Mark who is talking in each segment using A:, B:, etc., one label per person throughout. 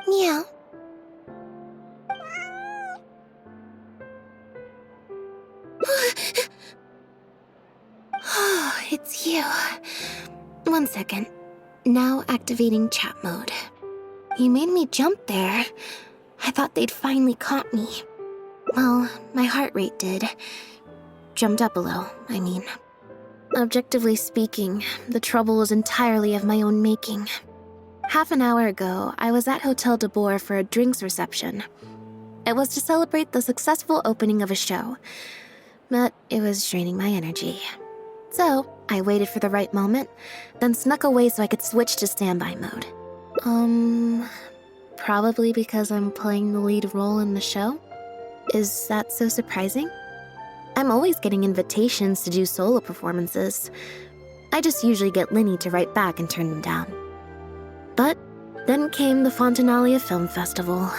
A: Yeah. Oh, it's you. 1 second. Now activating chat mode. You made me jump there. I thought they'd finally caught me. Well, my heart rate did. Jumped up a little, I mean. Objectively speaking, the trouble was entirely of my own making. Half an hour ago, I was at Hotel de Boer for a drinks reception. It was to celebrate the successful opening of a show, but it was draining my energy. So, I waited for the right moment, then snuck away so I could switch to standby mode. Probably because I'm playing the lead role in the show? Is that so surprising? I'm always getting invitations to do solo performances. I just usually get Linny to write back and turn them down. But then came the Fontanalia Film Festival.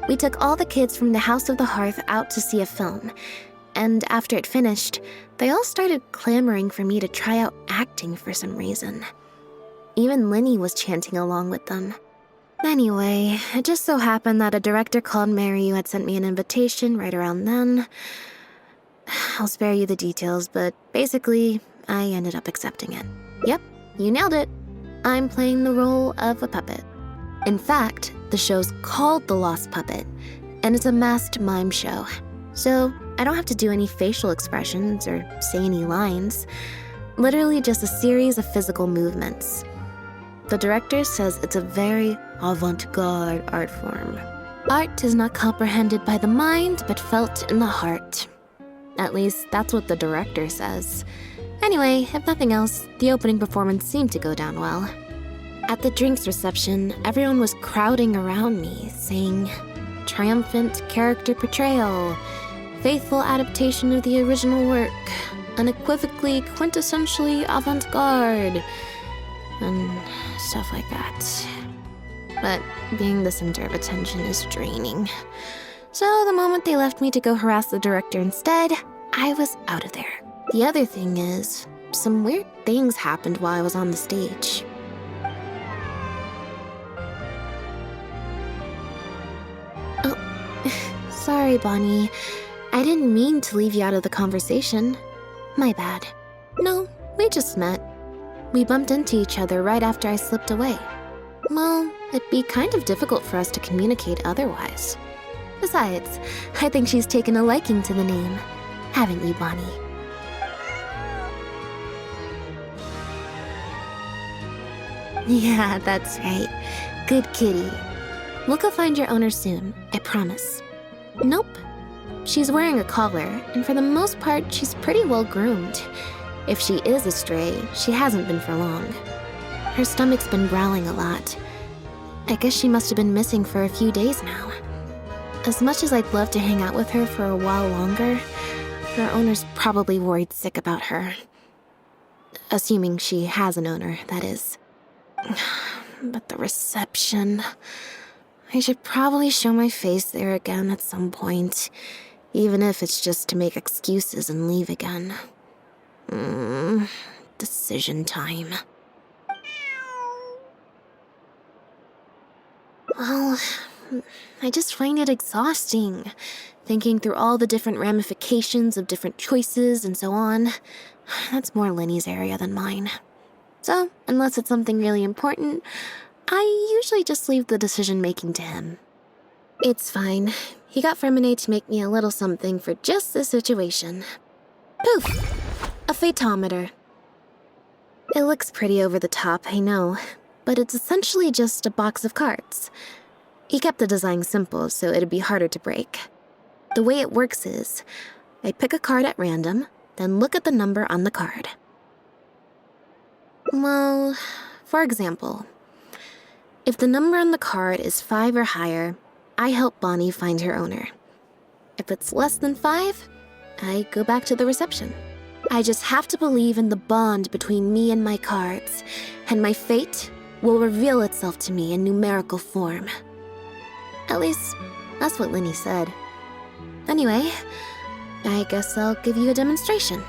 A: We took all the kids from the House of the Hearth out to see a film, and after it finished, they all started clamoring for me to try out acting for some reason. Even Linny was chanting along with them. Anyway, it just so happened that a director called Mary who had sent me an invitation right around then. I'll spare you the details, but basically, I ended up accepting it. Yep, you nailed it. I'm playing the role of a puppet. In fact, the show's called The Lost Puppet, and it's a masked mime show. So, I don't have to do any facial expressions or say any lines. Literally just a series of physical movements. The director says it's a very avant-garde art form. Art is not comprehended by the mind, but felt in the heart. At least, that's what the director says. Anyway, if nothing else, the opening performance seemed to go down well. At the drinks reception, everyone was crowding around me, saying, "Triumphant character portrayal, faithful adaptation of the original work, unequivocally, quintessentially avant-garde," and stuff like that. But being the center of attention is draining. So the moment they left me to go harass the director instead, I was out of there. The other thing is, some weird things happened while I was on the stage. Oh, sorry, Bonnie. I didn't mean to leave you out of the conversation. My bad. No, we just met. We bumped into each other right after I slipped away. Well, it'd be kind of difficult for us to communicate otherwise. Besides, I think she's taken a liking to the name. Haven't you, Bonnie? Yeah, that's right. Good kitty. We'll go find your owner soon, I promise. Nope. She's wearing a collar, and for the most part, she's pretty well groomed. If she is a stray, she hasn't been for long. Her stomach's been growling a lot. I guess she must have been missing for a few days now. As much as I'd love to hang out with her for a while longer, her owner's probably worried sick about her. Assuming she has an owner, that is. But the reception... I should probably show my face there again at some point, even if it's just to make excuses and leave again. Decision time. Well, I just find it exhausting, thinking through all the different ramifications of different choices and so on. That's more Linny's area than mine. So, unless it's something really important, I usually just leave the decision-making to him. It's fine. He got Fremine to make me a little something for just this situation. Poof! A phaetometer. It looks pretty over the top, I know, but it's essentially just a box of cards. He kept the design simple, so it'd be harder to break. The way it works is, I pick a card at random, then look at the number on the card. Well, for example, if the number on the card is 5 or higher, I help Bonnie find her owner. If it's less than 5, I go back to the reception. I just have to believe in the bond between me and my cards, and my fate will reveal itself to me in numerical form. At least, that's what Linny said. Anyway, I guess I'll give you a demonstration.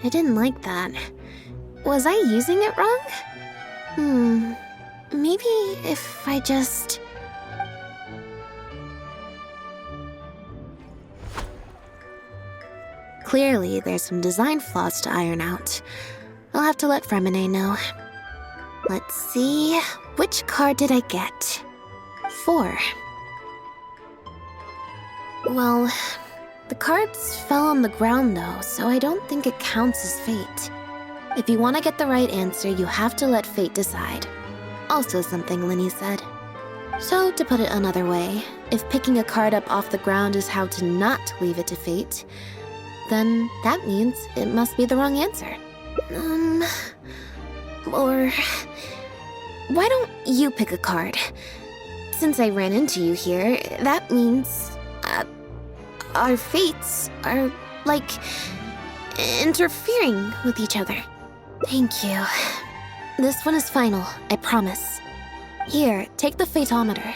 A: I didn't like that. Was I using it wrong? Maybe if I just... Clearly, there's some design flaws to iron out. I'll have to let Fremine know. Let's see... Which card did I get? 4. Well, the cards fell on the ground though, so I don't think it counts as fate. If you want to get the right answer, you have to let fate decide. Also something Linny said. So, to put it another way, if picking a card up off the ground is how to not leave it to fate, then that means it must be the wrong answer. Or... Why don't you pick a card? Since I ran into you here, that means... our fates are, like, interfering with each other. Thank you. This one is final, I promise. Here, take the Fateometer.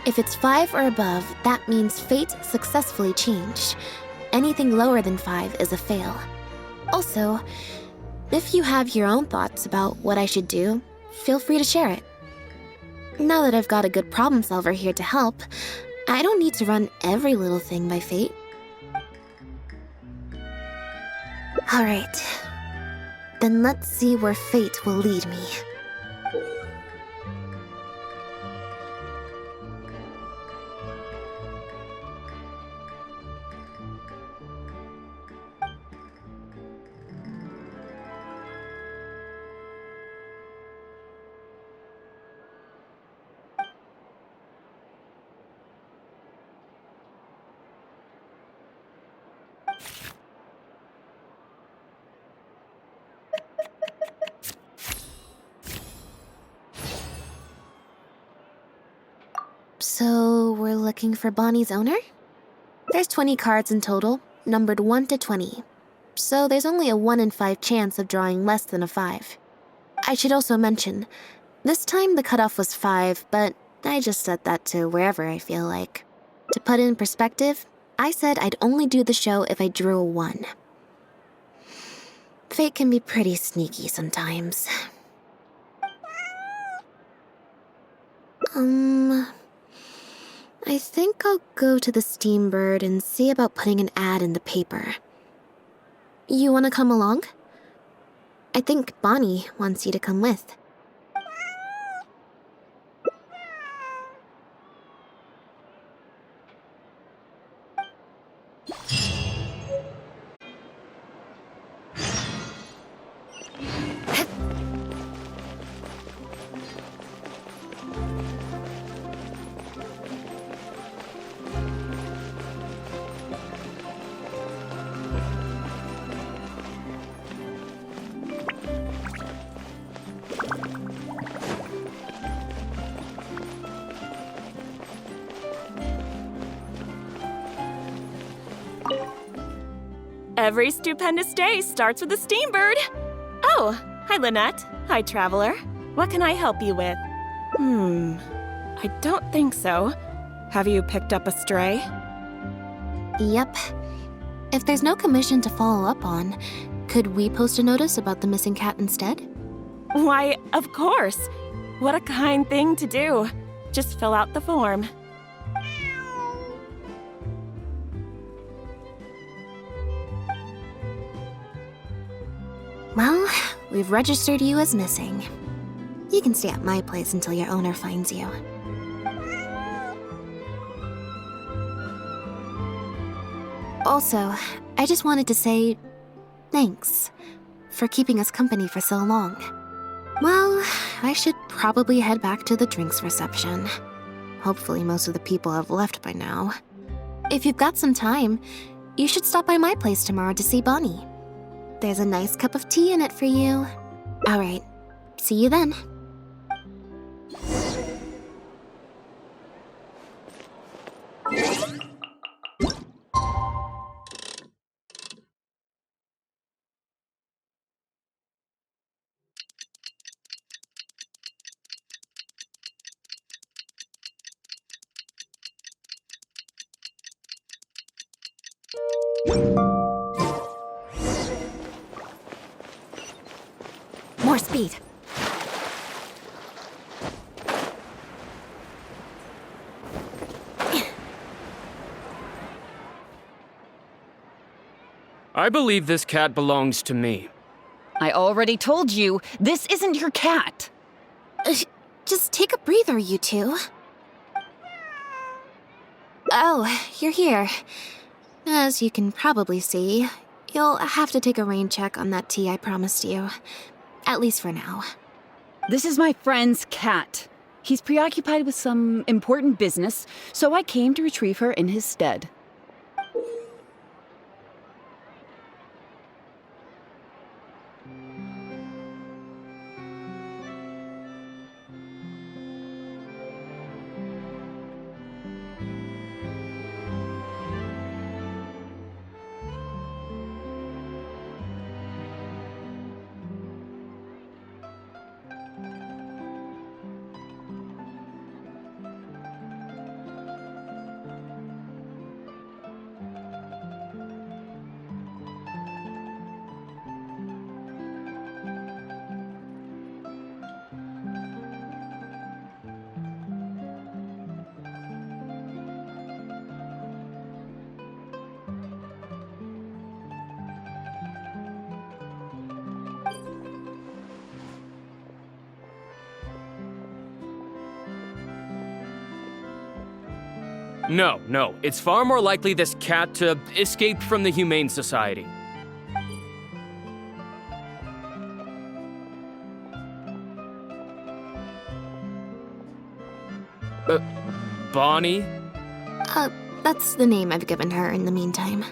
A: If it's 5 or above, that means fate successfully changed. Anything lower than 5 is a fail. Also, if you have your own thoughts about what I should do, feel free to share it. Now that I've got a good problem solver here to help, I don't need to run every little thing by fate. Alright. Then let's see where fate will lead me. So, we're looking for Bonnie's owner? There's 20 cards in total, numbered 1 to 20. So there's only a 1 in 5 chance of drawing less than a 5. I should also mention, this time the cutoff was 5, but I just set that to wherever I feel like. To put it in perspective, I said I'd only do the show if I drew a 1. Fate can be pretty sneaky sometimes. I think I'll go to the Steambird and see about putting an ad in the paper. You want to come along? I think Bonnie wants you to come with.
B: Every stupendous day starts with a Steambird. Oh, hi Lynette. Hi Traveler. What can I help you with? I don't think so. Have you picked up a stray?
A: Yep. If there's no commission to follow up on, could we post a notice about the missing cat instead?
B: Why, of course. What a kind thing to do. Just fill out the form.
A: Well, we've registered you as missing. You can stay at my place until your owner finds you. Also, I just wanted to say thanks for keeping us company for so long. Well, I should probably head back to the drinks reception. Hopefully most of the people have left by now. If you've got some time, you should stop by my place tomorrow to see Bonnie. There's a nice cup of tea in it for you. Alright, see you then.
B: More speed.
C: I believe this cat belongs to me.
D: I already told you, this isn't your cat.
A: Just take a breather, you two. Oh, you're here. As you can probably see, you'll have to take a rain check on that tea I promised you. At least for now.
D: This is my friend's cat. He's preoccupied with some important business, so I came to retrieve her in his stead.
C: No, it's far more likely this cat escaped from the Humane Society. Bonnie?
A: That's the name I've given her in the meantime.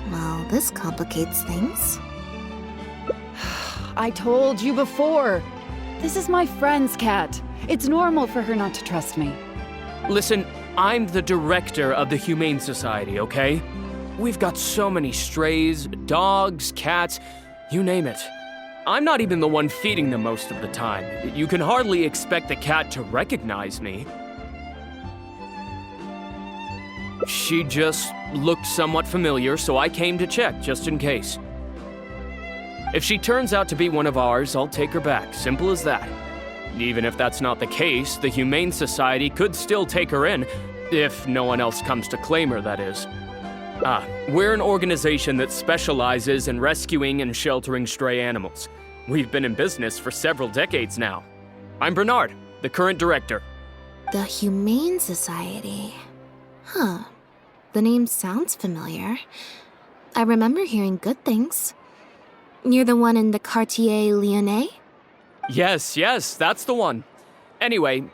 A: Well, this complicates things.
D: I told you before. This is my friend's cat. It's normal for her not to trust me.
C: Listen, I'm the director of the Humane Society, okay? We've got so many strays, dogs, cats, you name it. I'm not even the one feeding them most of the time. You can hardly expect the cat to recognize me. She just looked somewhat familiar, so I came to check, just in case. If she turns out to be one of ours, I'll take her back. Simple as that. Even if that's not the case, the Humane Society could still take her in, if no one else comes to claim her, that is. We're an organization that specializes in rescuing and sheltering stray animals. We've been in business for several decades now. I'm Bernard, the current director.
A: The Humane Society. Huh. The name sounds familiar. I remember hearing good things. You're the one in the Quartier Lyonnais?
C: Yes, that's the one. Anyway,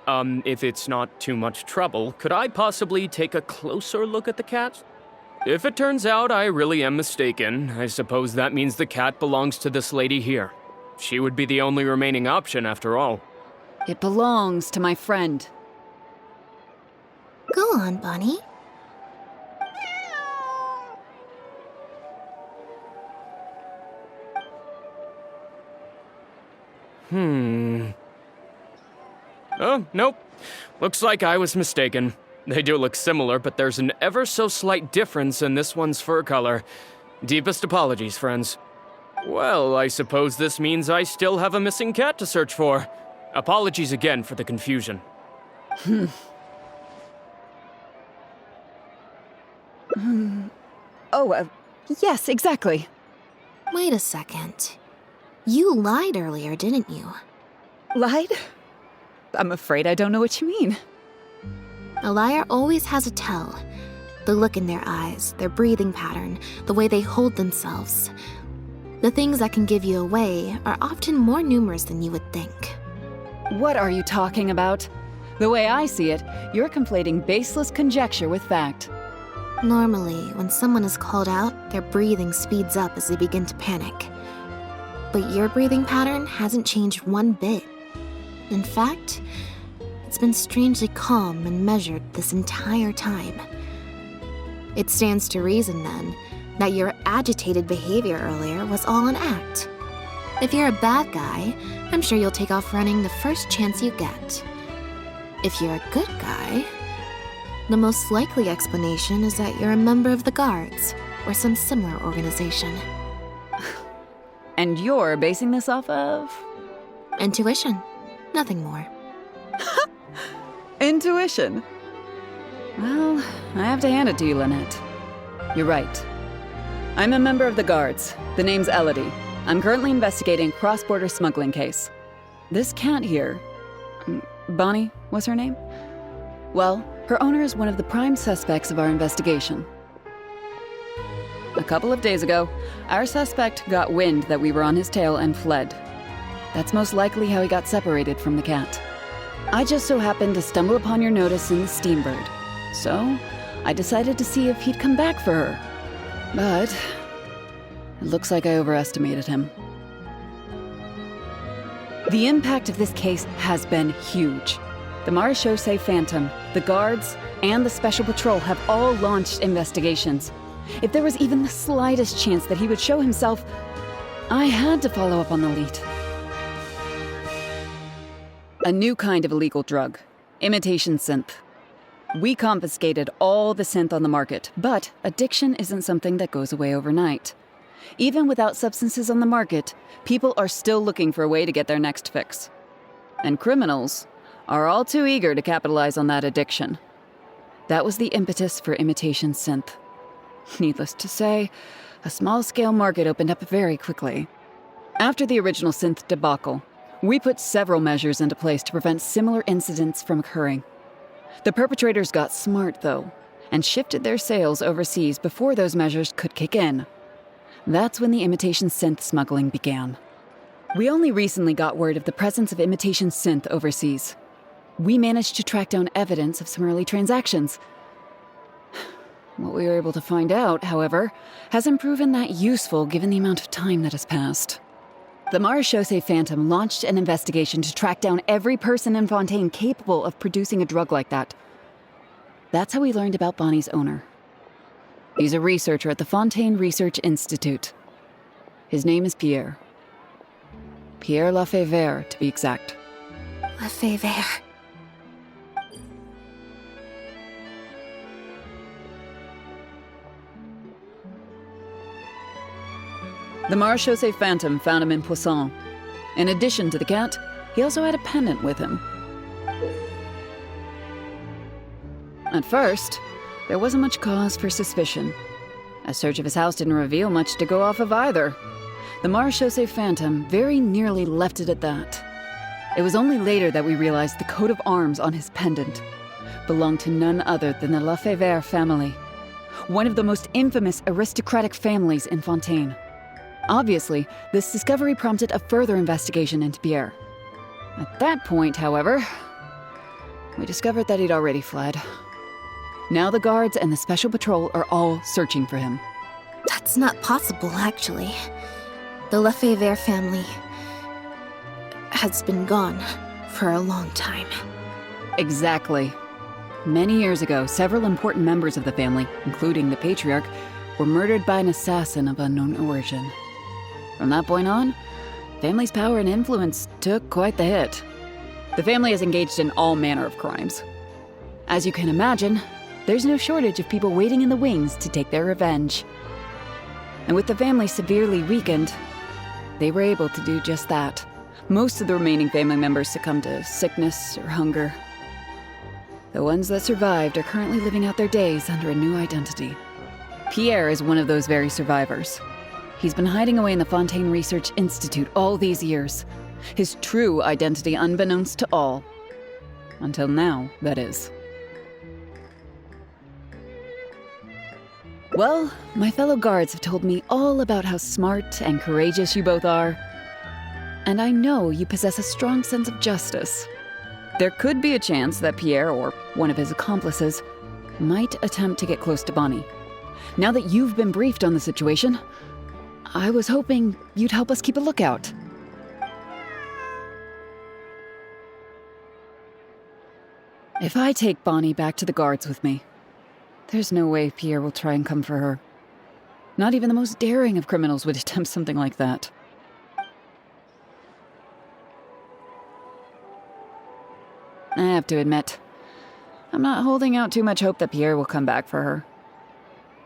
C: if it's not too much trouble, could I possibly take a closer look at the cat? If it turns out I really am mistaken, I suppose that means the cat belongs to this lady here. She would be the only remaining option after all.
D: It belongs to my friend.
A: Go on, Bonnie.
C: Oh, nope. Looks like I was mistaken. They do look similar, but there's an ever so slight difference in this one's fur color. Deepest apologies, friends. Well, I suppose this means I still have a missing cat to search for. Apologies again for the confusion.
D: Yes, exactly.
A: Wait a second. You lied earlier, didn't you?
D: Lied? I'm afraid I don't know what you mean.
A: A liar always has a tell. The look in their eyes, their breathing pattern, the way they hold themselves. The things that can give you away are often more numerous than you would think.
D: What are you talking about? The way I see it, you're conflating baseless conjecture with fact.
A: Normally, when someone is called out, their breathing speeds up as they begin to panic. But your breathing pattern hasn't changed one bit. In fact, it's been strangely calm and measured this entire time. It stands to reason, then, that your agitated behavior earlier was all an act. If you're a bad guy, I'm sure you'll take off running the first chance you get. If you're a good guy, the most likely explanation is that you're a member of the Guards, or some similar organization.
D: And you're basing this off of?
A: Intuition. Nothing more.
D: Intuition. Well, I have to hand it to you, Lynette. You're right. I'm a member of the Guards. The name's Elodie. I'm currently investigating a cross-border smuggling case. This cat here, Bonnie was her name? Well, her owner is one of the prime suspects of our investigation. A couple of days ago, our suspect got wind that we were on his tail and fled. That's most likely how he got separated from the cat. I just so happened to stumble upon your notice in the Steambird, so I decided to see if he'd come back for her. But it looks like I overestimated him. The impact of this case has been huge. The Marechaussee Phantom, the Guards, and the Special Patrol have all launched investigations. If there was even the slightest chance that he would show himself, I had to follow up on the lead. A new kind of illegal drug, imitation synth. We confiscated all the synth on the market, but addiction isn't something that goes away overnight. Even without substances on the market, people are still looking for a way to get their next fix. And criminals are all too eager to capitalize on that addiction. That was the impetus for imitation synth. Needless to say, a small-scale market opened up very quickly. After the original synth debacle, we put several measures into place to prevent similar incidents from occurring. The perpetrators got smart, though, and shifted their sales overseas before those measures could kick in. That's when the imitation synth smuggling began. We only recently got word of the presence of imitation synth overseas. We managed to track down evidence of some early transactions. What we were able to find out, however, hasn't proven that useful given the amount of time that has passed. The Marechaussee Phantom launched an investigation to track down every person in Fontaine capable of producing a drug like that. That's how we learned about Bonnie's owner. He's a researcher at the Fontaine Research Institute. His name is Pierre. Pierre Lefebvre, to be exact.
A: Lefebvre.
D: The Marechaussee Phantom found him in Poisson. In addition to the cat, he also had a pendant with him. At first, there wasn't much cause for suspicion. A search of his house didn't reveal much to go off of either. The Marechaussee Phantom very nearly left it at that. It was only later that we realized the coat of arms on his pendant belonged to none other than the Lefebvre family, one of the most infamous aristocratic families in Fontaine. Obviously, this discovery prompted a further investigation into Pierre. At that point, however, we discovered that he'd already fled. Now the Guards and the Special Patrol are all searching for him.
A: That's not possible, actually. The Lefebvre family has been gone for a long time.
D: Exactly. Many years ago, several important members of the family, including the patriarch, were murdered by an assassin of unknown origin. From that point on, family's power and influence took quite the hit. The family is engaged in all manner of crimes. As you can imagine, there's no shortage of people waiting in the wings to take their revenge. And with the family severely weakened, they were able to do just that. Most of the remaining family members succumbed to sickness or hunger. The ones that survived are currently living out their days under a new identity. Pierre is one of those very survivors. He's been hiding away in the Fontaine Research Institute all these years. His true identity unbeknownst to all. Until now, that is. Well, my fellow guards have told me all about how smart and courageous you both are. And I know you possess a strong sense of justice. There could be a chance that Pierre, or one of his accomplices, might attempt to get close to Bonnie. Now that you've been briefed on the situation, I was hoping you'd help us keep a lookout. If I take Bonnie back to the Guards with me, There's no way Pierre will try and come for her. Not even the most daring of criminals would attempt something like that. I have to admit, I'm not holding out too much hope that Pierre will come back for her.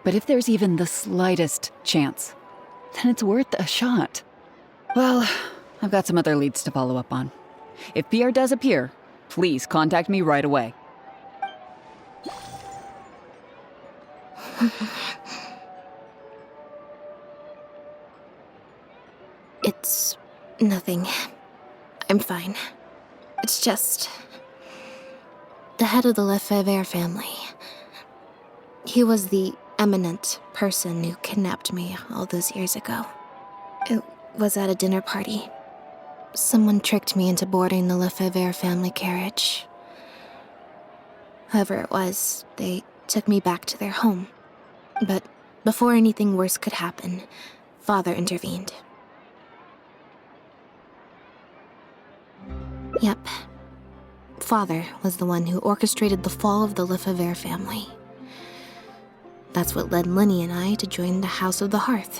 D: But if there's even the slightest chance, then it's worth a shot. Well, I've got some other leads to follow up on. If Pierre does appear, please contact me right away.
A: It's nothing. I'm fine. It's just... the head of the Lefebvre family. He was the eminent person who kidnapped me all those years ago. It was at a dinner party. Someone tricked me into boarding the Lefebvre family carriage. Whoever it was, they took me back to their home. But before anything worse could happen, Father intervened. Yep. Father was the one who orchestrated the fall of the Lefebvre family. That's what led Lenny and I to join the House of the Hearth.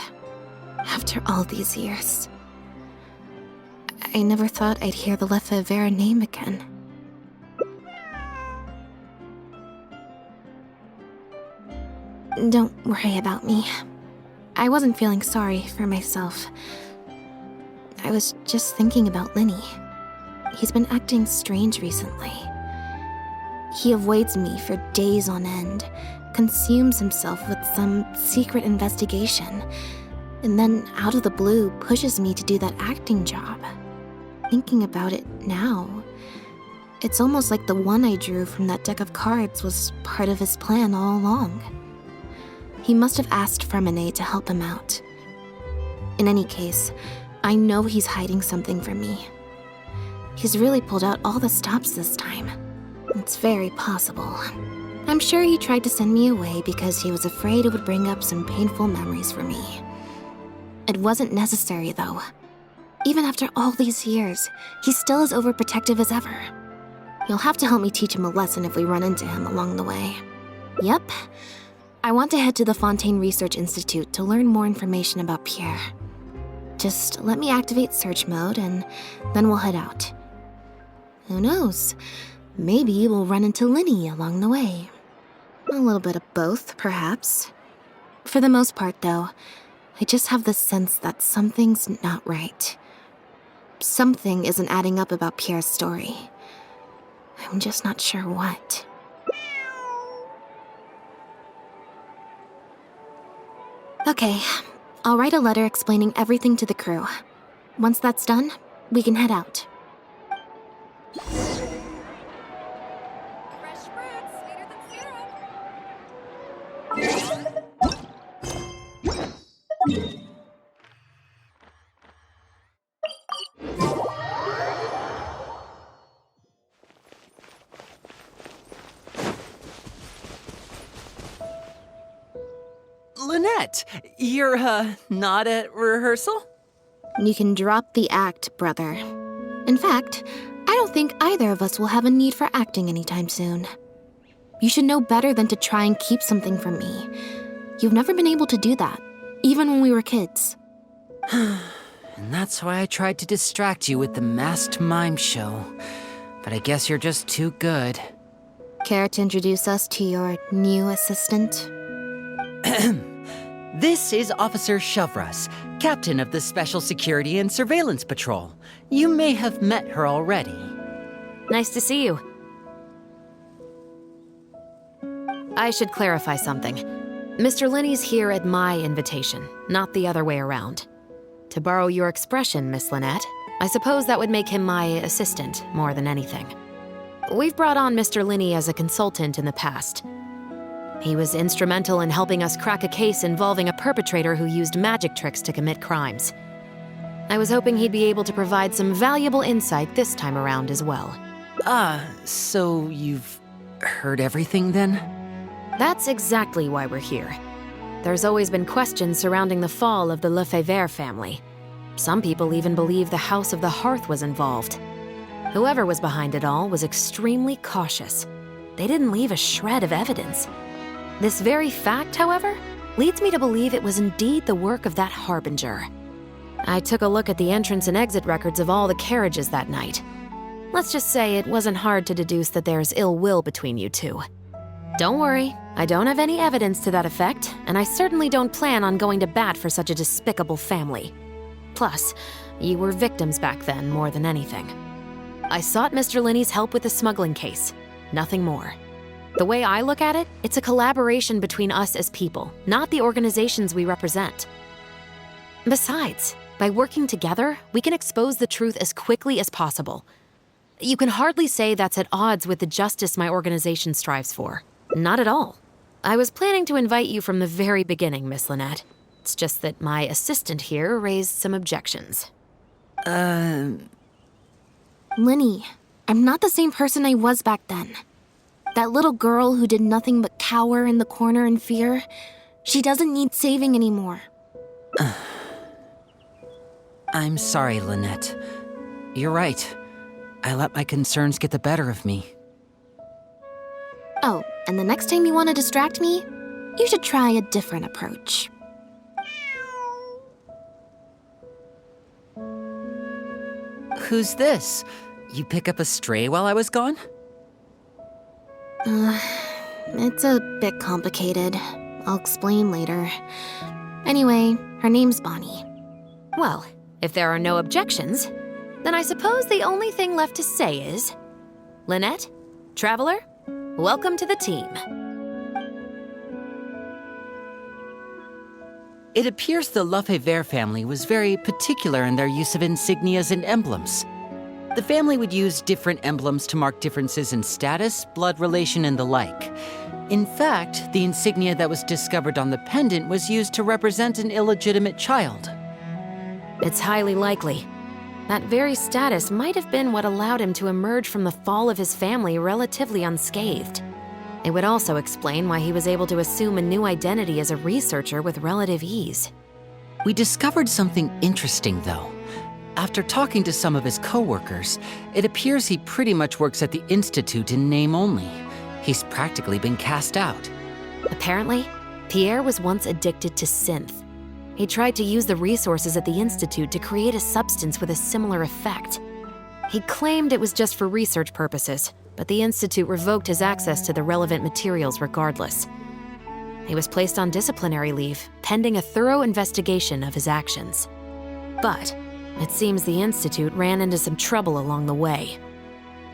A: After all these years. I never thought I'd hear the Lefebvre name again. Don't worry about me. I wasn't feeling sorry for myself. I was just thinking about Lenny. He's been acting strange recently. He avoids me for days on end, consumes himself with some secret investigation, and then out of the blue pushes me to do that acting job. Thinking about it now, it's almost like the one I drew from that deck of cards was part of his plan all along. He must have asked Fremine to help him out. In any case, I know he's hiding something from me. He's really pulled out all the stops this time. It's very possible. I'm sure he tried to send me away because he was afraid it would bring up some painful memories for me. It wasn't necessary, though. Even after all these years, he's still as overprotective as ever. You'll have to help me teach him a lesson if we run into him along the way. Yep. I want to head to the Fontaine Research Institute to learn more information about Pierre. Just let me activate search mode and then we'll head out. Who knows? Maybe we'll run into Linny along the way. A little bit of both, perhaps. For the most part, though, I just have the sense that something's not right. Something isn't adding up about Pierre's story. I'm just not sure what. Okay, I'll write a letter explaining everything to the crew. Once that's done, we can head out.
E: Fresh fruit, sweeter than syrup.
F: Lynette, you're, not at rehearsal?
A: You can drop the act, brother. In fact, I don't think either of us will have a need for acting anytime soon. You should know better than to try and keep something from me. You've never been able to do that, even when we were kids.
F: And that's why I tried to distract you with the masked mime show. But I guess you're just too good.
A: Care to introduce us to your new assistant?
F: This is Officer Shovras, captain of the Special Security and Surveillance Patrol. You may have met her already.
G: Nice to see you. I should clarify something. Mr. Linney's here at my invitation, not the other way around. To borrow your expression, Miss Lynette, I suppose that would make him my assistant more than anything. We've brought on Mr. Linney as a consultant in the past. He was instrumental in helping us crack a case involving a perpetrator who used magic tricks to commit crimes. I was hoping he'd be able to provide some valuable insight this time around as well.
F: So you've heard everything then?
G: That's exactly why we're here. There's always been questions surrounding the fall of the Lefebvre family. Some people even believe the House of the Hearth was involved. Whoever was behind it all was extremely cautious. They didn't leave a shred of evidence. This very fact, however, leads me to believe it was indeed the work of that harbinger. I took a look at the entrance and exit records of all the carriages that night. Let's just say it wasn't hard to deduce that there's ill will between you two. Don't worry, I don't have any evidence to that effect, and I certainly don't plan on going to bat for such a despicable family. Plus, you were victims back then more than anything. I sought Mr. Linney's help with the smuggling case, nothing more. The way I look at it, it's a collaboration between us as people, not the organizations we represent. Besides, by working together, we can expose the truth as quickly as possible. You can hardly say that's at odds with the justice my organization strives for. Not at all. I was planning to invite you from the very beginning, Miss Lynette. It's just that my assistant here raised some objections.
A: Linny, I'm not the same person I was back then. That little girl who did nothing but cower in the corner in fear, she doesn't need saving anymore.
F: I'm sorry, Lynette. You're right. I let my concerns get the better of me.
A: Oh, and the next time you want to distract me, you should try a different approach.
F: Who's this? You pick up a stray while I was gone?
A: It's a bit complicated. I'll explain later. Anyway, her name's Bonnie.
G: Well, if there are no objections, then I suppose the only thing left to say is, Lynette, Traveler, welcome to the team.
F: It appears the Lefebvre family was very particular in their use of insignias and emblems. The family would use different emblems to mark differences in status, blood relation, and the like. In fact, the insignia that was discovered on the pendant was used to represent an illegitimate child.
G: It's highly likely. That very status might have been what allowed him to emerge from the fall of his family relatively unscathed. It would also explain why he was able to assume a new identity as a researcher with relative ease.
F: We discovered something interesting, though. After talking to some of his co-workers, it appears he pretty much works at the Institute in name only. He's practically been cast out.
G: Apparently, Pierre was once addicted to synth. He tried to use the resources at the Institute to create a substance with a similar effect. He claimed it was just for research purposes, but the Institute revoked his access to the relevant materials regardless. He was placed on disciplinary leave, pending a thorough investigation of his actions. But it seems the Institute ran into some trouble along the way.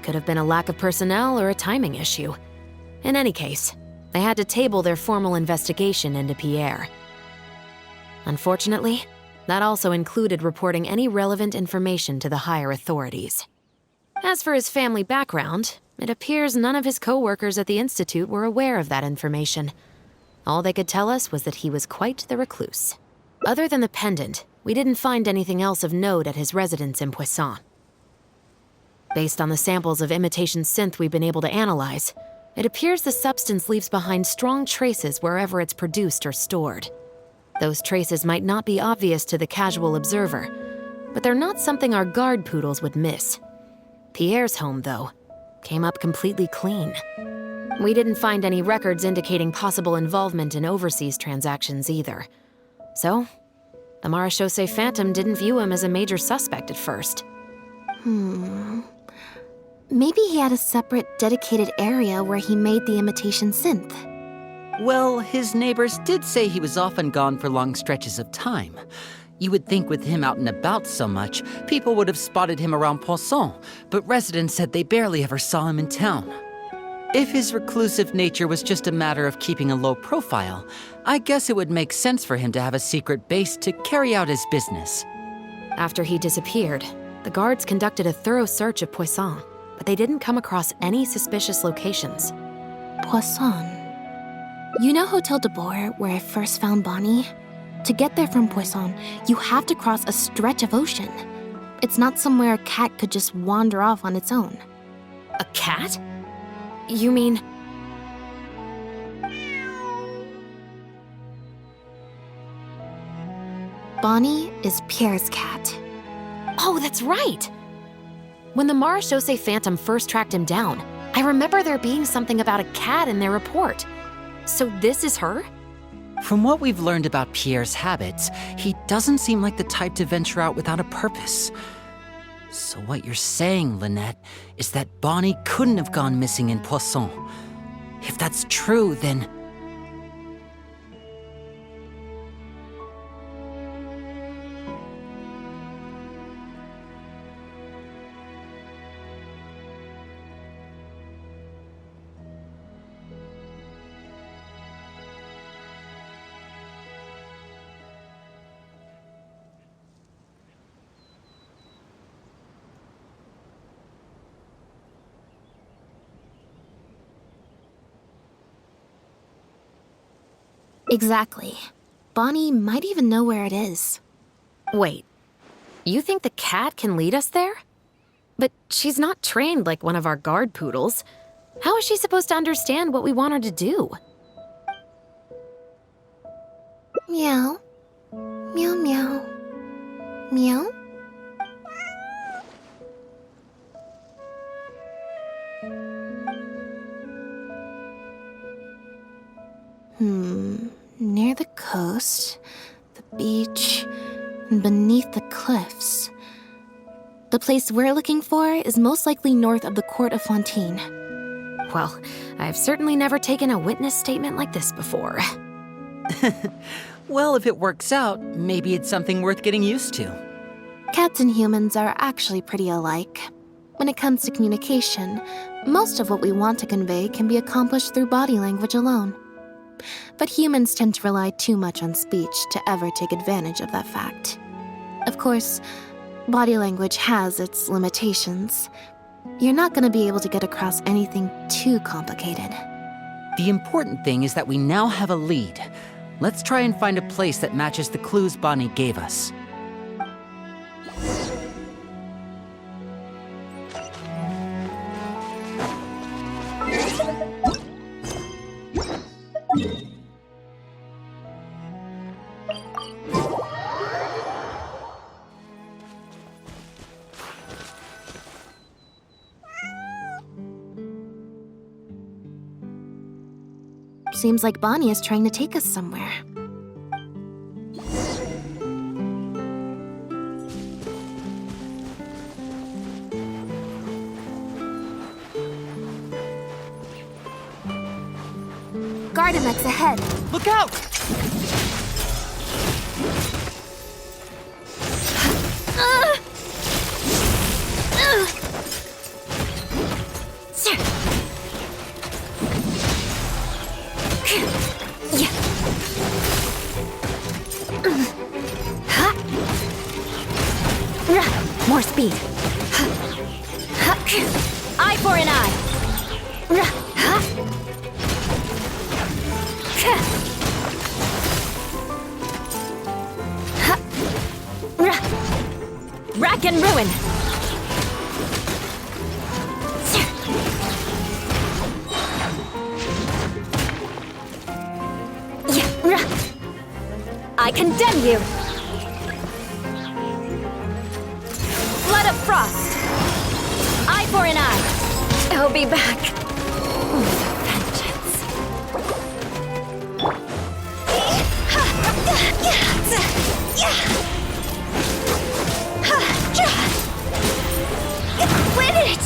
G: Could have been a lack of personnel or a timing issue. In any case, they had to table their formal investigation into Pierre. Unfortunately, that also included reporting any relevant information to the higher authorities. As for his family background, it appears none of his co-workers at the Institute were aware of that information. All they could tell us was that he was quite the recluse. Other than the pendant, we didn't find anything else of note at his residence in Poisson. Based on the samples of imitation synth we've been able to analyze, it appears the substance leaves behind strong traces wherever it's produced or stored. Those traces might not be obvious to the casual observer, but they're not something our guard poodles would miss. Pierre's home, though, came up completely clean. We didn't find any records indicating possible involvement in overseas transactions either. So, the Marechaussee Phantom didn't view him as a major suspect at first.
A: Maybe he had a separate, dedicated area where he made the imitation synth.
F: Well, his neighbors did say he was often gone for long stretches of time. You would think with him out and about so much, people would have spotted him around Poisson, but residents said they barely ever saw him in town. If his reclusive nature was just a matter of keeping a low profile, I guess it would make sense for him to have a secret base to carry out his business.
G: After he disappeared, the guards conducted a thorough search of Poisson, but they didn't come across any suspicious locations.
A: Poisson. You know Hotel de Boer, where I first found Bonnie? To get there from Poisson, you have to cross a stretch of ocean. It's not somewhere a cat could just wander off on its own.
G: A cat? You mean...
A: Bonnie is Pierre's cat.
G: Oh, that's right! When the Marechaussee Phantom first tracked him down, I remember there being something about a cat in their report. So this is her?
F: From what we've learned about Pierre's habits, he doesn't seem like the type to venture out without a purpose. So what you're saying, Lynette, is that Bonnie couldn't have gone missing in Poisson. If that's true, then...
A: Exactly. Bonnie might even know where it is.
G: Wait, you think the cat can lead us there? But she's not trained like one of our guard poodles. How is she supposed to understand what we want her to do?
A: Meow. Meow meow. Meow? Near the coast, the beach, and beneath the cliffs. The place we're looking for is most likely north of the Court of Fontaine.
G: Well, I've certainly never taken a witness statement like this before.
F: Well, if it works out, maybe it's something worth getting used to.
A: Cats and humans are actually pretty alike. When it comes to communication, most of what we want to convey can be accomplished through body language alone. But humans tend to rely too much on speech to ever take advantage of that fact. Of course, body language has its limitations. You're not going to be able to get across anything too complicated.
F: The important thing is that we now have a lead. Let's try and find a place that matches the clues Bonnie gave us.
A: Seems like Bonnie is trying to take us somewhere. Gardamex ahead.
F: Look out!
A: More speed. Eye for an eye. Rack and ruin. I condemn you. Blood of frost. Eye for an eye. I'll be back. Win it!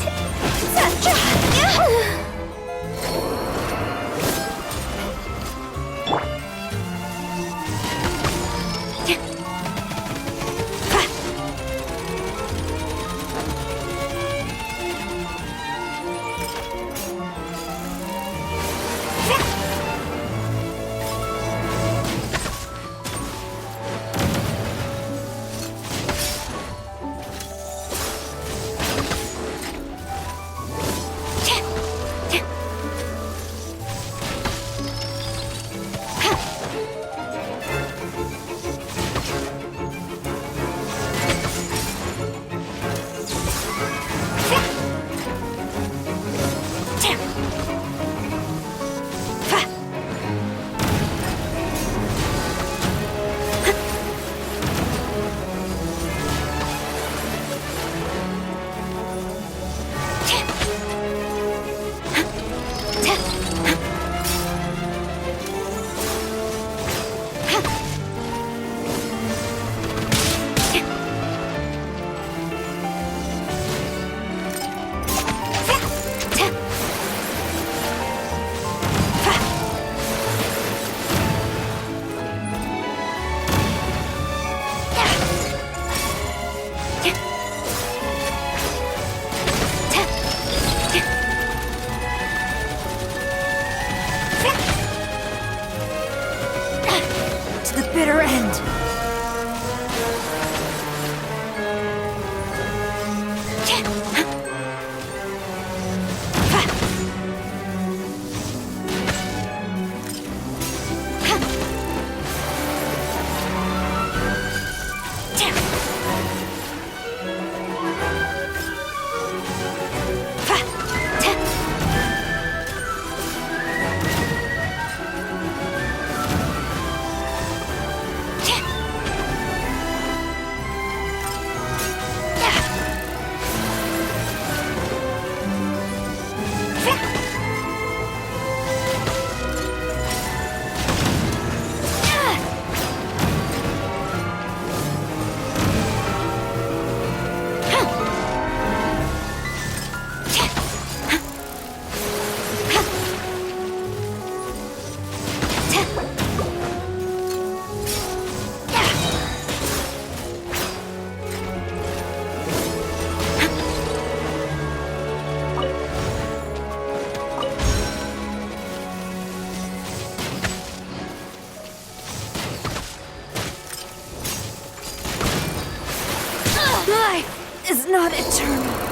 A: is not eternal.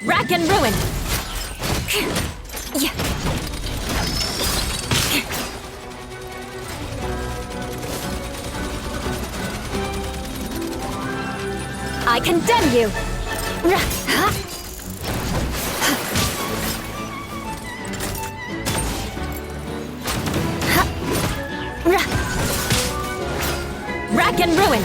G: Rack and ruin! I condemn you! Rack and ruin!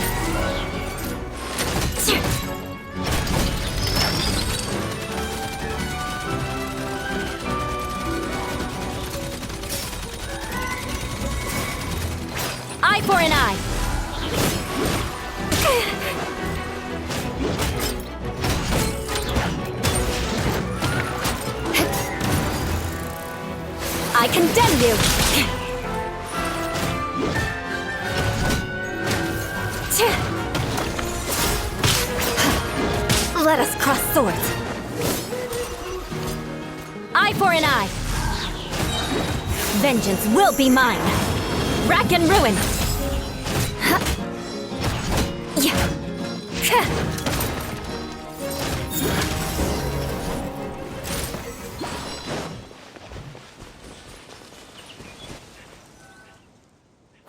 G: Eye for an eye! I condemn you! Let us cross swords. Eye for an eye. Vengeance will be mine. Rack and ruin.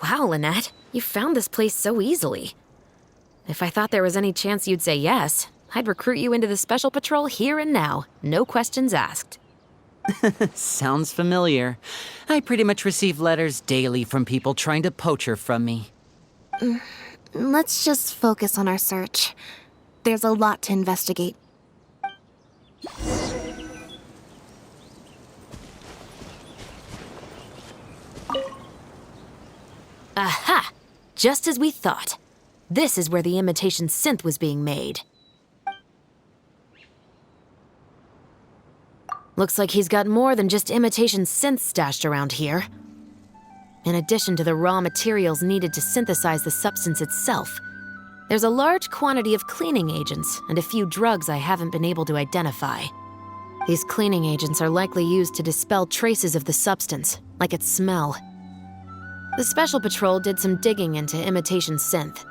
G: Wow, Lynette, you found this place so easily. If I thought there was any chance you'd say yes, I'd recruit you into the Special Patrol here and now, no questions asked.
F: Sounds familiar. I pretty much receive letters daily from people trying to poach her from me.
A: Let's just focus on our search. There's a lot to investigate.
G: Aha! Just as we thought. This is where the imitation synth was being made. Looks like he's got more than just imitation synths stashed around here. In addition to the raw materials needed to synthesize the substance itself, there's a large quantity of cleaning agents and a few drugs I haven't been able to identify. These cleaning agents are likely used to dispel traces of the substance, like its smell. The Special Patrol did some digging into imitation synth.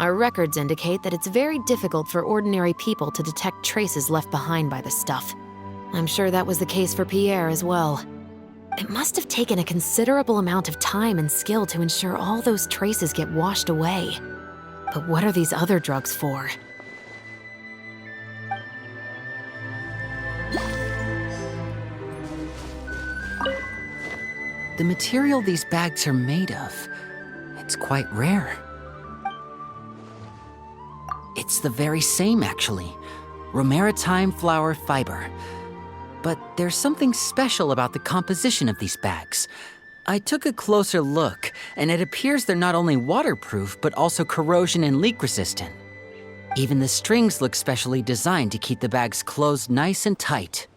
G: Our records indicate that it's very difficult for ordinary people to detect traces left behind by the stuff. I'm sure that was the case for Pierre as well. It must have taken a considerable amount of time and skill to ensure all those traces get washed away. But what are these other drugs for?
F: The material these bags are made of, it's quite rare. It's the very same, actually. Romaritime flower fiber. But there's something special about the composition of these bags. I took a closer look, and it appears they're not only waterproof, but also corrosion and leak resistant. Even the strings look specially designed to keep the bags closed nice and tight.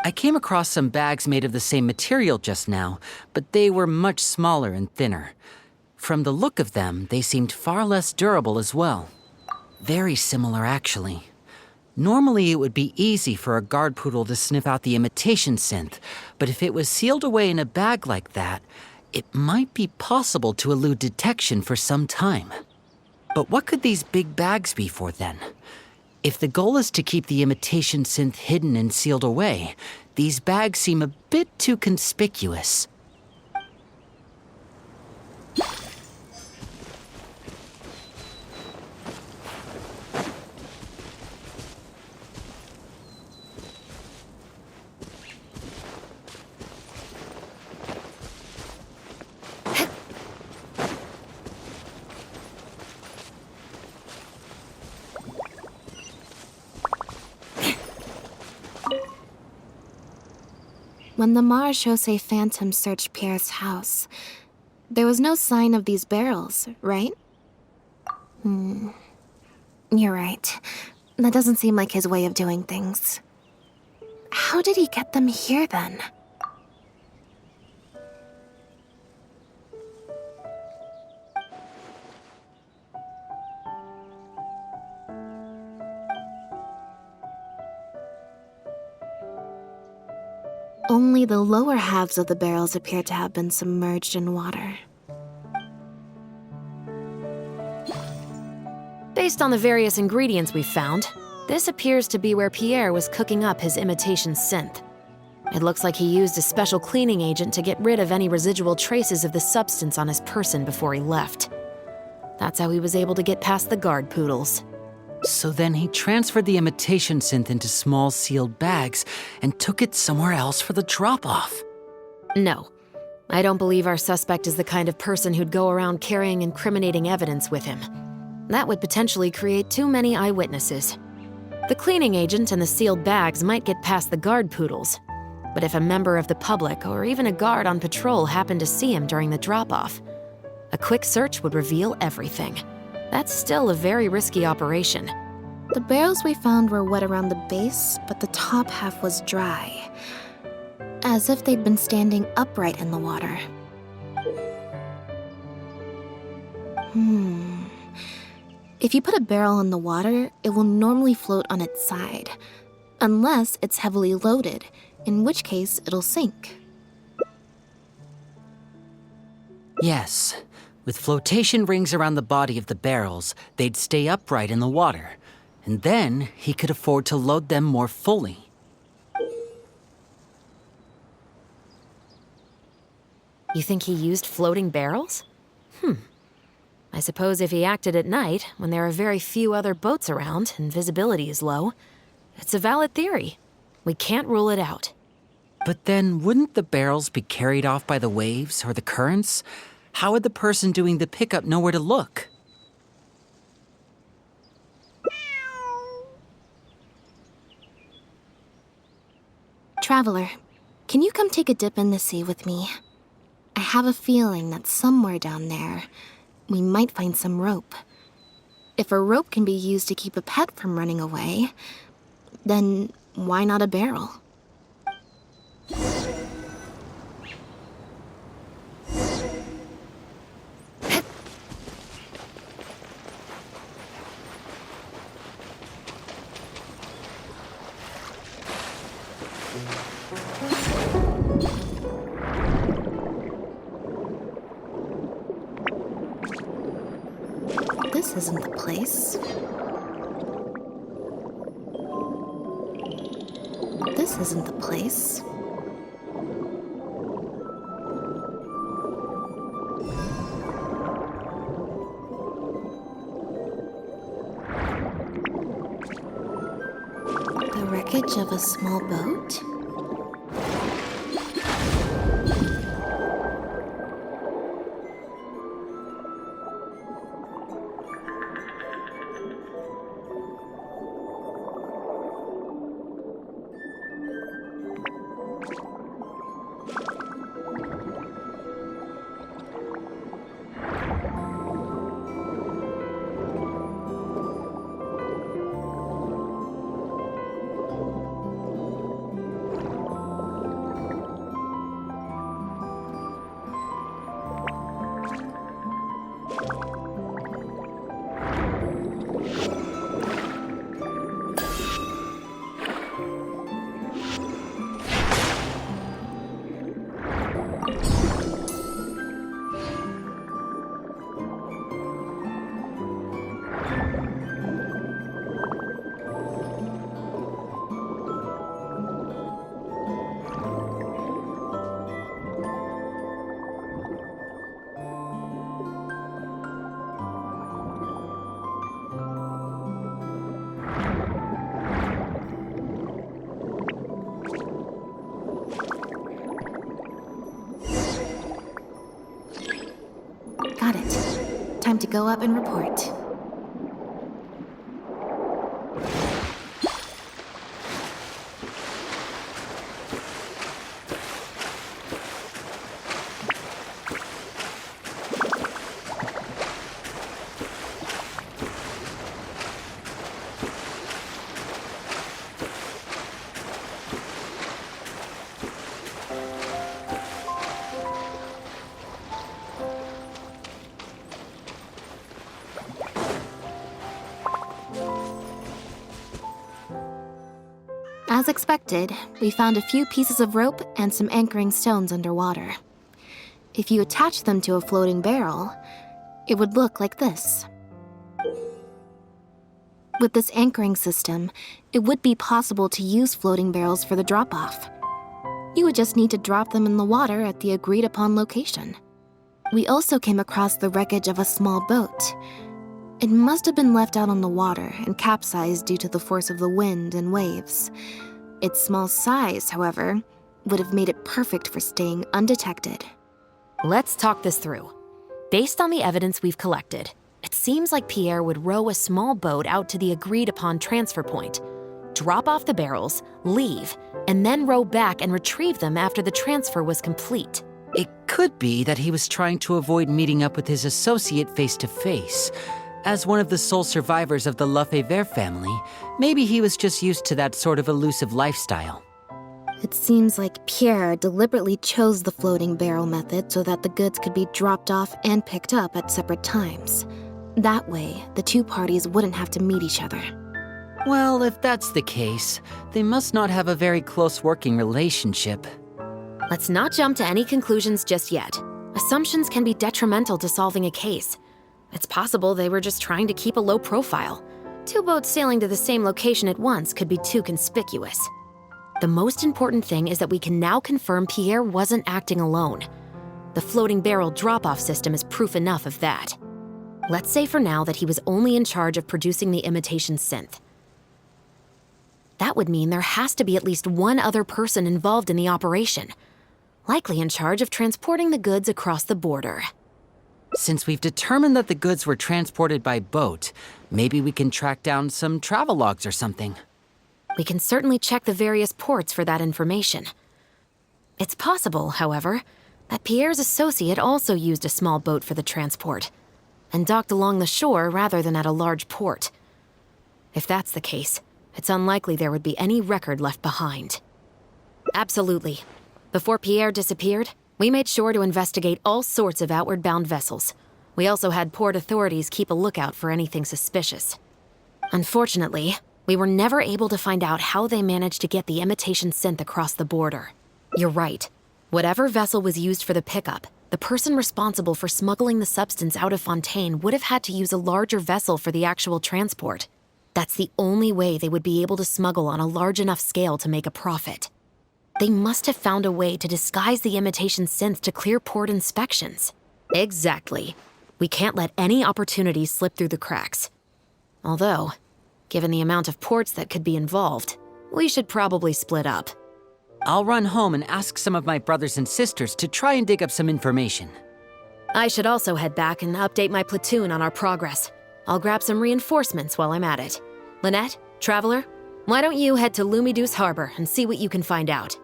F: I came across some bags made of the same material just now, but they were much smaller and thinner. From the look of them, they seemed far less durable as well. Very similar, actually. Normally, it would be easy for a guard poodle to sniff out the imitation synth, but if it was sealed away in a bag like that, it might be possible to elude detection for some time. But what could these big bags be for then? If the goal is to keep the imitation synth hidden and sealed away, these bags seem a bit too conspicuous.
A: When the Marechaussee Phantom searched Pierre's house, There was no sign of these barrels, right? You're right. That doesn't seem like his way of doing things. How did he get them here then? Only the lower halves of the barrels appear to have been submerged in water.
G: Based on the various ingredients we found, this appears to be where Pierre was cooking up his imitation synth. It looks like he used a special cleaning agent to get rid of any residual traces of the substance on his person before he left. That's how he was able to get past the guard poodles.
F: So then he transferred the imitation synth into small sealed bags and took it somewhere else for the drop-off.
G: No, I don't believe our suspect is the kind of person who'd go around carrying incriminating evidence with him. That would potentially create too many eyewitnesses. The cleaning agent and the sealed bags might get past the guard poodles, but if a member of the public or even a guard on patrol happened to see him during the drop-off, a quick search would reveal everything. That's still a very risky operation.
A: The barrels we found were wet around the base, but the top half was dry. As if they'd been standing upright in the water. If you put a barrel in the water, it will normally float on its side. Unless it's heavily loaded, in which case it'll sink.
F: Yes. With flotation rings around the body of the barrels, they'd stay upright in the water. And then he could afford to load them more fully.
G: You think he used floating barrels? I suppose if he acted at night, when there are very few other boats around and visibility is low, it's a valid theory. We can't rule it out.
F: But then, wouldn't the barrels be carried off by the waves or the currents? How would the person doing the pickup know where to look?
A: Traveler, can you come take a dip in the sea with me? I have a feeling that somewhere down there, we might find some rope. If a rope can be used to keep a pet from running away, then why not a barrel? This isn't the place. This isn't the place. The wreckage of a small boat? Got it. Time to go up and report. As expected, we found a few pieces of rope and some anchoring stones underwater. If you attach them to a floating barrel, it would look like this. With this anchoring system, it would be possible to use floating barrels for the drop-off. You would just need to drop them in the water at the agreed-upon location. We also came across the wreckage of a small boat. It must have been left out on the water and capsized due to the force of the wind and waves. Its small size, however, would have made it perfect for staying undetected.
G: Let's talk this through. Based on the evidence we've collected, it seems like Pierre would row a small boat out to the agreed-upon transfer point, drop off the barrels, leave, and then row back and retrieve them after the transfer was complete.
F: It could be that he was trying to avoid meeting up with his associate face-to-face. As one of the sole survivors of the Lefebvre family, maybe he was just used to that sort of elusive lifestyle.
A: It seems like Pierre deliberately chose the floating barrel method so that the goods could be dropped off and picked up at separate times. That way, the two parties wouldn't have to meet each other.
F: Well, if that's the case, they must not have a very close working relationship.
G: Let's not jump to any conclusions just yet. Assumptions can be detrimental to solving a case. It's possible they were just trying to keep a low profile. Two boats sailing to the same location at once could be too conspicuous. The most important thing is that we can now confirm Pierre wasn't acting alone. The floating barrel drop-off system is proof enough of that. Let's say for now that he was only in charge of producing the imitation synth. That would mean there has to be at least one other person involved in the operation, likely in charge of transporting the goods across the border.
F: Since we've determined that the goods were transported by boat, maybe we can track down some travel logs or something.
G: We can certainly check the various ports for that information. It's possible, however, that Pierre's associate also used a small boat for the transport and docked along the shore rather than at a large port. If that's the case, it's unlikely there would be any record left behind. Absolutely. Before Pierre disappeared, we made sure to investigate all sorts of outward-bound vessels. We also had port authorities keep a lookout for anything suspicious. Unfortunately, we were never able to find out how they managed to get the imitation synth across the border. You're right. Whatever vessel was used for the pickup, the person responsible for smuggling the substance out of Fontaine would have had to use a larger vessel for the actual transport. That's the only way they would be able to smuggle on a large enough scale to make a profit. They must have found a way to disguise the imitation synth to clear port inspections. Exactly. We can't let any opportunities slip through the cracks. Although, given the amount of ports that could be involved, we should probably split up.
F: I'll run home and ask some of my brothers and sisters to try and dig up some information.
G: I should also head back and update my platoon on our progress. I'll grab some reinforcements while I'm at it. Lynette, Traveler, why don't you head to Lumideus Harbor and see what you can find out?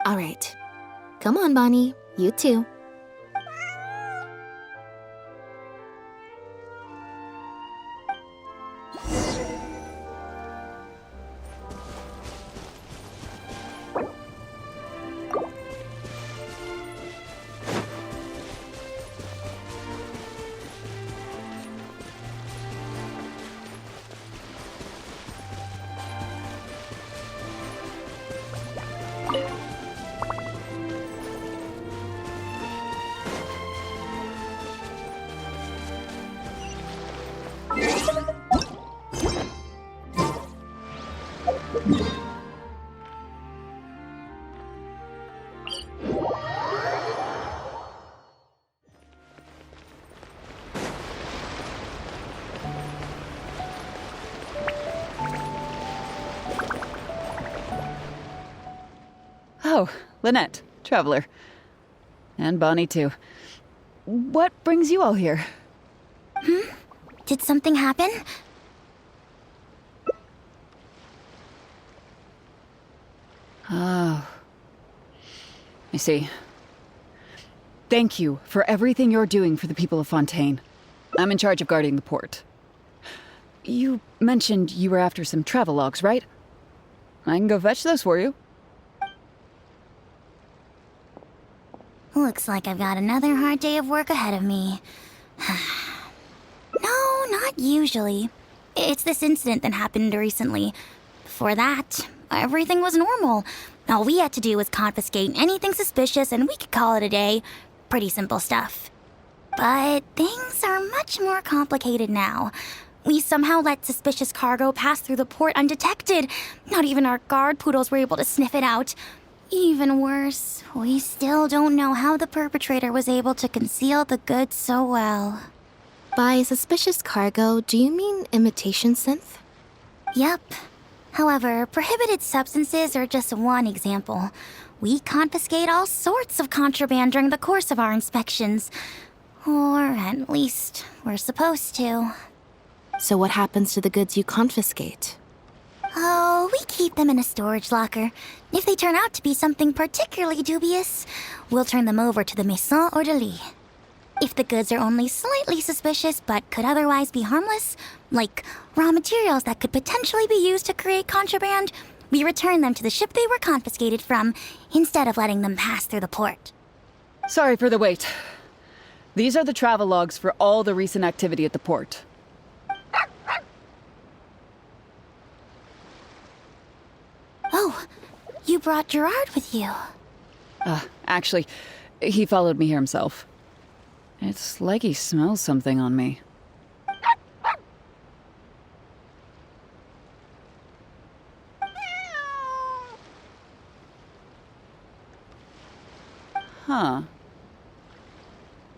A: All right. Come on, Bonnie. You too.
D: Oh, Lynette, Traveler. And Bonnie, too. What brings you all here?
H: Did something happen?
D: Oh. I see. Thank you for everything you're doing for the people of Fontaine. I'm in charge of guarding the port. You mentioned you were after some travelogues, right? I can go fetch those for you.
H: Looks like I've got another hard day of work ahead of me. No, not usually. It's this incident that happened recently. Before that, everything was normal. All we had to do was confiscate anything suspicious and we could call it a day. Pretty simple stuff. But things are much more complicated now. We somehow let suspicious cargo pass through the port undetected. Not even our guard poodles were able to sniff it out. Even worse, we still don't know how the perpetrator was able to conceal the goods so well.
A: By suspicious cargo, do you mean imitation synth?
H: Yep. However, prohibited substances are just one example. We confiscate all sorts of contraband during the course of our inspections. Or at least, we're supposed to.
A: So what happens to the goods you confiscate?
H: Oh, we keep them in a storage locker. If they turn out to be something particularly dubious, we'll turn them over to the Maison Orderly. If the goods are only slightly suspicious but could otherwise be harmless, like raw materials that could potentially be used to create contraband, we return them to the ship they were confiscated from, instead of letting them pass through the port.
D: Sorry for the wait. These are the travel logs for all the recent activity at the port.
H: Oh, you brought Gerard with you.
D: Actually, he followed me here himself. It's like he smells something on me. Huh.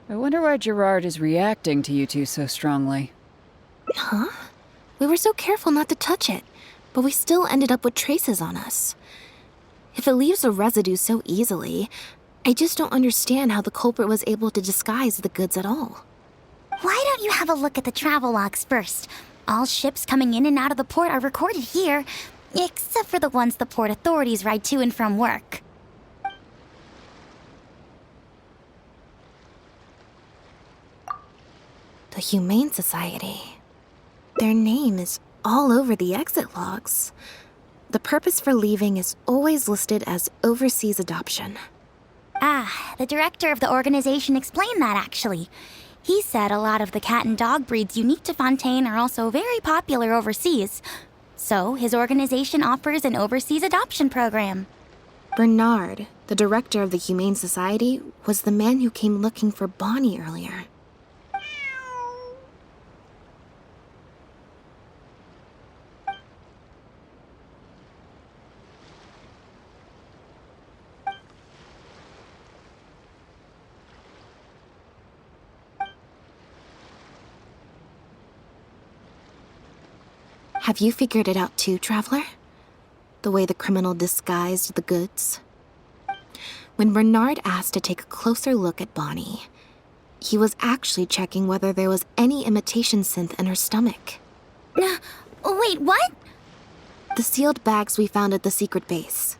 D: I wonder why Gerard is reacting to you two so strongly.
A: Huh? We were so careful not to touch it, but we still ended up with traces on us. If it leaves a residue so easily, I just don't understand how the culprit was able to disguise the goods at all.
H: Why don't you have a look at the travel logs first? All ships coming in and out of the port are recorded here, except for the ones the port authorities ride to and from work.
A: The Humane Society. Their name is all over the exit logs. The purpose for leaving is always listed as overseas adoption.
H: Ah, the director of the organization explained that, actually. He said a lot of the cat and dog breeds unique to Fontaine are also very popular overseas. So, his organization offers an overseas adoption program.
A: Bernard, the director of the Humane Society, was the man who came looking for Bonnie earlier. Have you figured it out too, Traveler? The way the criminal disguised the goods? When Bernard asked to take a closer look at Bonnie, he was actually checking whether there was any imitation synth in her stomach.
H: Wait, what?
A: The sealed bags we found at the secret base.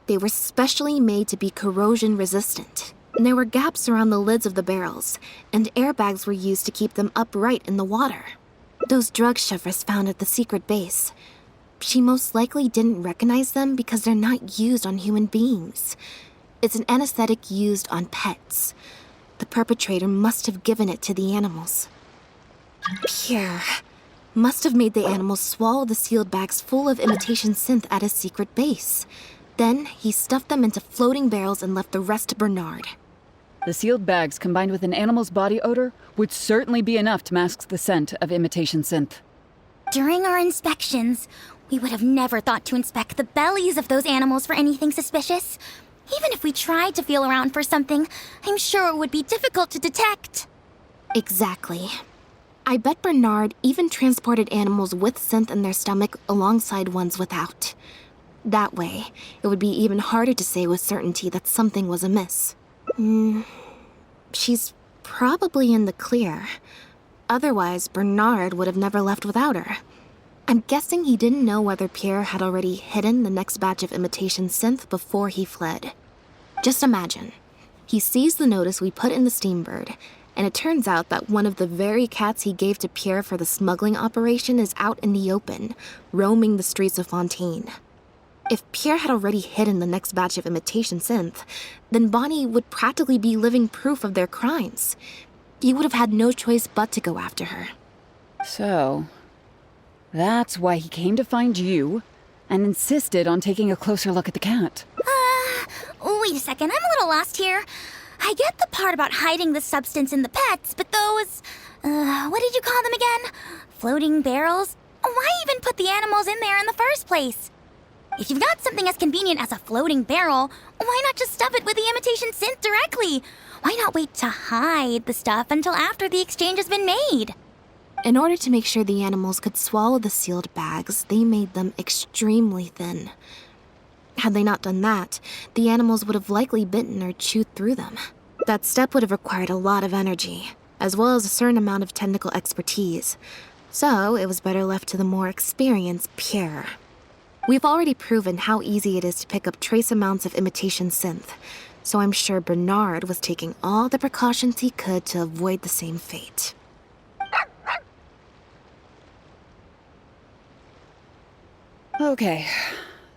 A: They were specially made to be corrosion resistant. And there were gaps around the lids of the barrels, and airbags were used to keep them upright in the water. Those drug Shivers found at the secret base. She most likely didn't recognize them because they're not used on human beings. It's an anesthetic used on pets. The perpetrator must have given it to the animals. Pierre must have made the animals swallow the sealed bags full of imitation synth at his secret base. Then he stuffed them into floating barrels and left the rest to Bernard.
D: The sealed bags combined with an animal's body odor would certainly be enough to mask the scent of imitation synth.
H: During our inspections, we would have never thought to inspect the bellies of those animals for anything suspicious. Even if we tried to feel around for something, I'm sure it would be difficult to detect.
A: Exactly. I bet Bernard even transported animals with synth in their stomach alongside ones without. That way, it would be even harder to say with certainty that something was amiss. She's probably in the clear. Otherwise, Bernard would have never left without her. I'm guessing he didn't know whether Pierre had already hidden the next batch of imitation synth before he fled. Just imagine. He sees the notice we put in the Steambird, and it turns out that one of the very cats he gave to Pierre for the smuggling operation is out in the open, roaming the streets of Fontaine. If Pierre had already hidden the next batch of imitation synth, then Bonnie would practically be living proof of their crimes. He would have had no choice but to go after her.
D: So, that's why he came to find you, and insisted on taking a closer look at the cat.
H: Wait a second, I'm a little lost here. I get the part about hiding the substance in the pets, but those, what did you call them again? Floating barrels? Why even put the animals in there in the first place? If you've got something as convenient as a floating barrel, why not just stuff it with the imitation synth directly? Why not wait to hide the stuff until after the exchange has been made?
A: In order to make sure the animals could swallow the sealed bags, they made them extremely thin. Had they not done that, the animals would have likely bitten or chewed through them. That step would have required a lot of energy, as well as a certain amount of technical expertise. So it was better left to the more experienced Pierre. We've already proven how easy it is to pick up trace amounts of imitation synth, so I'm sure Bernard was taking all the precautions he could to avoid the same fate.
D: Okay.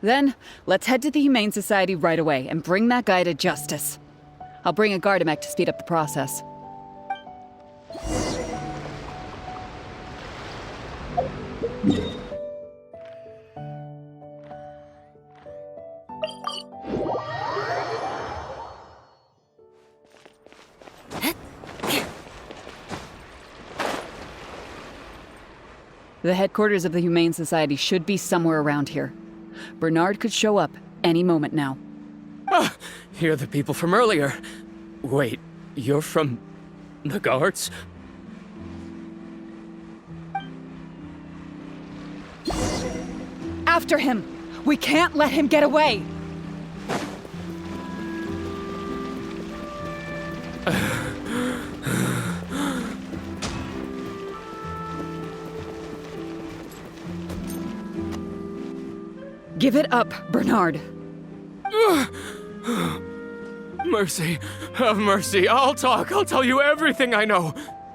D: Then, let's head to the Humane Society right away and bring that guy to justice. I'll bring a Gardamek to speed up the process. The headquarters of the Humane Society should be somewhere around here. Bernard could show up any moment now.
C: Ah, you're the people from earlier. Wait, you're from the guards?
D: After him! We can't let him get away! Give it up, Bernard.
C: Mercy. Have mercy. I'll talk. I'll tell you everything I know.